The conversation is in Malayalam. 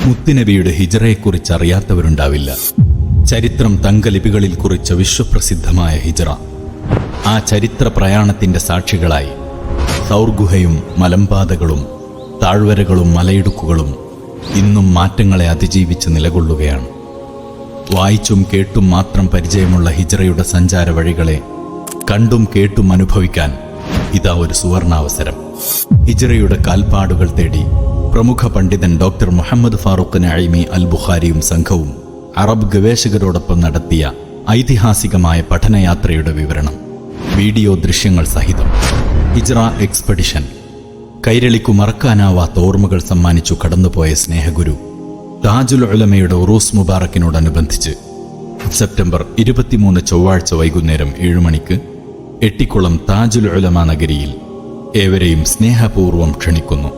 മുത്തുനബിയുടെ ഹിജ്റയെക്കുറിച്ച് അറിയാത്തവരുണ്ടാവില്ല. ചരിത്രം തങ്കലിപികളിൽ കുറിച്ച വിശ്വപ്രസിദ്ധമായ ഹിജ്റ. ആ ചരിത്ര പ്രയാണത്തിന്റെ സാക്ഷികളായി സൗർഗുഹയും മലമ്പാതകളും താഴ്വരകളും മലയിടുക്കുകളും ഇന്നും മാറ്റങ്ങളെ അതിജീവിച്ച് നിലകൊള്ളുകയാണ്. വായിച്ചും കേട്ടും മാത്രം പരിചയമുള്ള ഹിജ്റയുടെ സഞ്ചാര വഴികളെ കണ്ടും കേട്ടും അനുഭവിക്കാൻ ഇതാ ഒരു സുവർണാവസരം. ഹിജ്റയുടെ കാൽപ്പാടുകൾ തേടി പ്രമുഖ പണ്ഡിതൻ ഡോക്ടർ മുഹമ്മദ് ഫാറൂഖ് നഈമി അൽ ബുഖാരിയും സംഘവും അറബ് ഗവേഷകരോടൊപ്പം നടത്തിയ ഐതിഹാസികമായ പഠനയാത്രയുടെ വിവരണം വീഡിയോ ദൃശ്യങ്ങൾ സഹിതം. ഹിജ്റ എക്സ്പെഡിഷൻ കൈരളിക്കു മറക്കാനാവാത്ത ഓർമ്മകൾ സമ്മാനിച്ചു കടന്നുപോയ സ്നേഹഗുരു താജുൽ ഉലമയുടെ ഉറൂസ് മുബാറക്കിനോടനുബന്ധിച്ച് സെപ്റ്റംബർ 23 ചൊവ്വാഴ്ച വൈകുന്നേരം 7 മണിക്ക് എട്ടിക്കുളം താജുൽ ഉലമ നഗരിയിൽ ഏവരെയും സ്നേഹപൂർവ്വം ക്ഷണിക്കുന്നു.